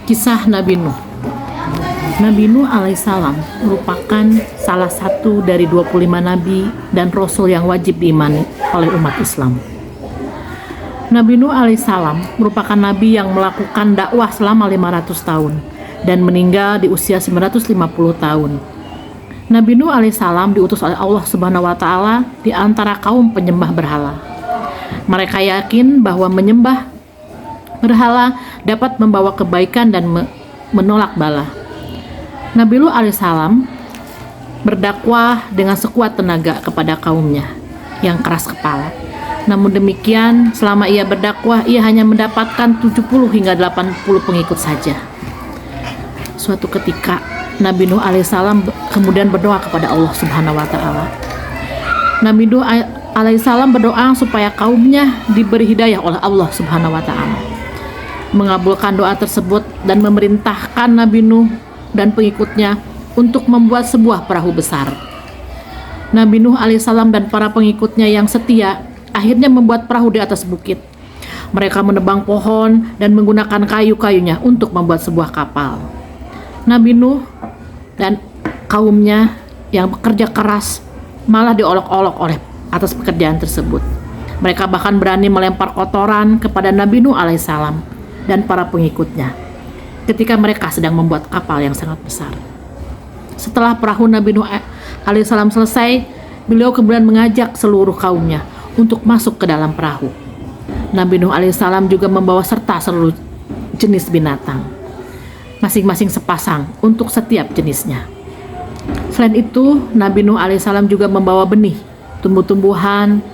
Kisah Nabi Nuh. Nabi Nuh alaihissalam merupakan salah satu dari 25 nabi dan rasul yang wajib diimani oleh umat Islam. Nabi Nuh alaihissalam merupakan nabi yang melakukan dakwah selama 500 tahun dan meninggal di usia 950 tahun. Nabi Nuh alaihissalam diutus oleh Allah Subhanahu wa taala di antara kaum penyembah berhala. Mereka yakin bahwa menyembah berhala dapat membawa kebaikan dan menolak bala. Nabi Nuh alaihissalam berdakwah dengan sekuat tenaga kepada kaumnya yang keras kepala. Namun demikian, selama ia berdakwah, ia hanya mendapatkan 70 hingga 80 pengikut saja. Suatu ketika, Nabi Nuh alaihissalam kemudian berdoa kepada Allah Subhanahu wa taala. Nabi Nuh alaihissalam berdoa supaya kaumnya diberi hidayah oleh Allah Subhanahu wa taala. Mengabulkan doa tersebut dan memerintahkan Nabi Nuh dan pengikutnya untuk membuat sebuah perahu besar. Nabi Nuh alaihissalam dan para pengikutnya yang setia akhirnya membuat perahu di atas bukit. Mereka menebang pohon dan menggunakan kayu-kayunya untuk membuat sebuah kapal. Nabi Nuh dan kaumnya yang bekerja keras malah diolok-olok oleh atas pekerjaan tersebut. Mereka bahkan berani melempar kotoran kepada Nabi Nuh alaihissalam dan para pengikutnya ketika mereka sedang membuat kapal yang sangat besar. Setelah perahu Nabi Nuh alaihissalam selesai, beliau kemudian mengajak seluruh kaumnya untuk masuk ke dalam perahu. Nabi Nuh alaihissalam juga membawa serta seluruh jenis binatang, masing-masing sepasang untuk setiap jenisnya. Selain itu, Nabi Nuh alaihissalam juga membawa benih, tumbuh-tumbuhan.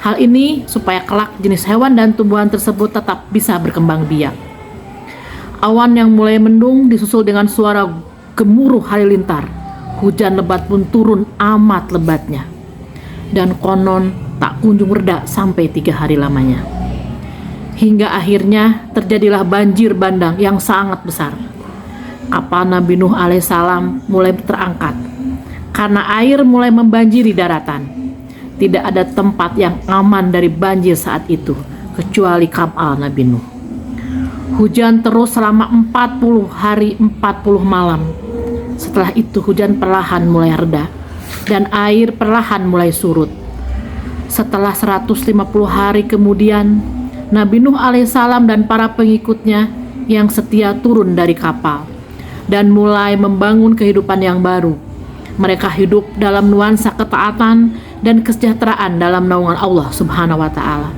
Hal ini supaya kelak jenis hewan dan tumbuhan tersebut tetap bisa berkembang biak. Awan yang mulai mendung disusul dengan suara gemuruh halilintar. Hujan lebat pun turun amat lebatnya. Dan konon tak kunjung reda sampai 3 hari lamanya. Hingga akhirnya terjadilah banjir bandang yang sangat besar. Kapal Nabi Nuh alaihissalam mulai terangkat karena air mulai membanjiri daratan. Tidak ada tempat yang aman dari banjir saat itu kecuali kapal Nabi Nuh. Hujan terus selama 40 hari 40 malam. Setelah itu hujan perlahan mulai reda dan air perlahan mulai surut. Setelah 150 hari kemudian, Nabi Nuh alaihissalam dan para pengikutnya yang setia turun dari kapal dan mulai membangun kehidupan yang baru. Mereka hidup dalam nuansa ketaatan dan kesejahteraan dalam naungan Allah Subhanahu wa taala.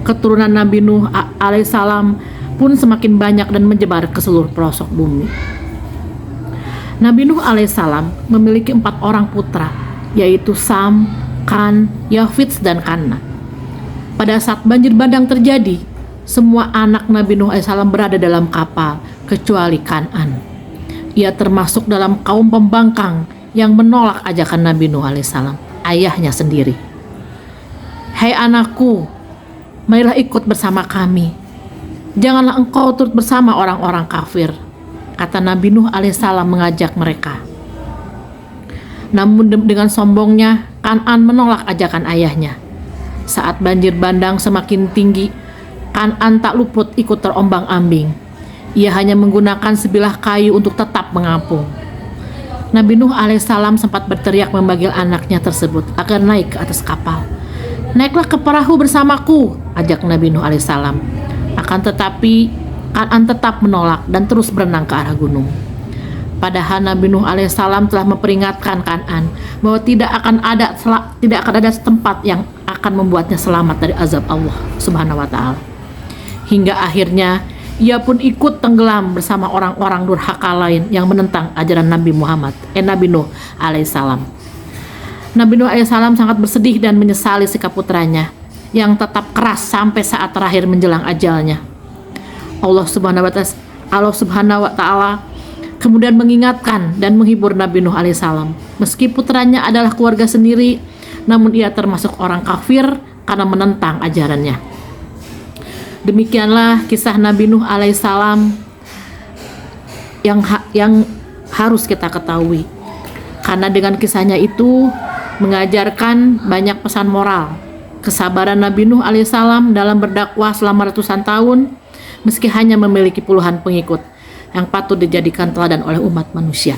Keturunan Nabi Nuh alaihissalam pun semakin banyak dan menyebar ke seluruh pelosok bumi. Nabi Nuh alaihissalam memiliki 4 orang putra, yaitu Sam, Kan, Yafits, dan Kanna. Pada saat banjir bandang terjadi, semua anak Nabi Nuh alaihissalam berada dalam kapal kecuali Kan'an. Ia termasuk dalam kaum pembangkang yang menolak ajakan Nabi Nuh alaihissalam, ayahnya sendiri. "Hai anakku, marilah ikut bersama kami. Janganlah engkau turut bersama orang-orang kafir," kata Nabi Nuh alaihissalam mengajak mereka. Namun dengan sombongnya, Kan'an menolak ajakan ayahnya. Saat banjir bandang semakin tinggi, Kan'an tak luput ikut terombang-ambing. Ia hanya menggunakan sebilah kayu untuk tetap mengapung. Nabi Nuh alaihissalam sempat berteriak memanggil anaknya tersebut agar naik ke atas kapal. "Naiklah ke perahu bersamaku," ajak Nabi Nuh alaihissalam. Akan tetapi Kan'an tetap menolak dan terus berenang ke arah gunung. Padahal Nabi Nuh alaihissalam telah memperingatkan Kan'an bahwa tidak akan ada tempat yang akan membuatnya selamat dari azab Allah Subhanahu wa taala. Hingga akhirnya ia pun ikut tenggelam bersama orang-orang durhaka lain yang menentang ajaran Nabi Nuh alaihissalam. Nabi Nuh alaihissalam sangat bersedih dan menyesali sikap putranya yang tetap keras sampai saat terakhir menjelang ajalnya. Allah Subhanahu wa taala kemudian mengingatkan dan menghibur Nabi Nuh alaihissalam. Meski putranya adalah keluarga sendiri, namun ia termasuk orang kafir karena menentang ajarannya. Demikianlah kisah Nabi Nuh alaihissalam yang harus kita ketahui. Karena dengan kisahnya itu mengajarkan banyak pesan moral. Kesabaran Nabi Nuh alaihissalam dalam berdakwah selama ratusan tahun, meski hanya memiliki puluhan pengikut. yang patut dijadikan teladan oleh umat manusia.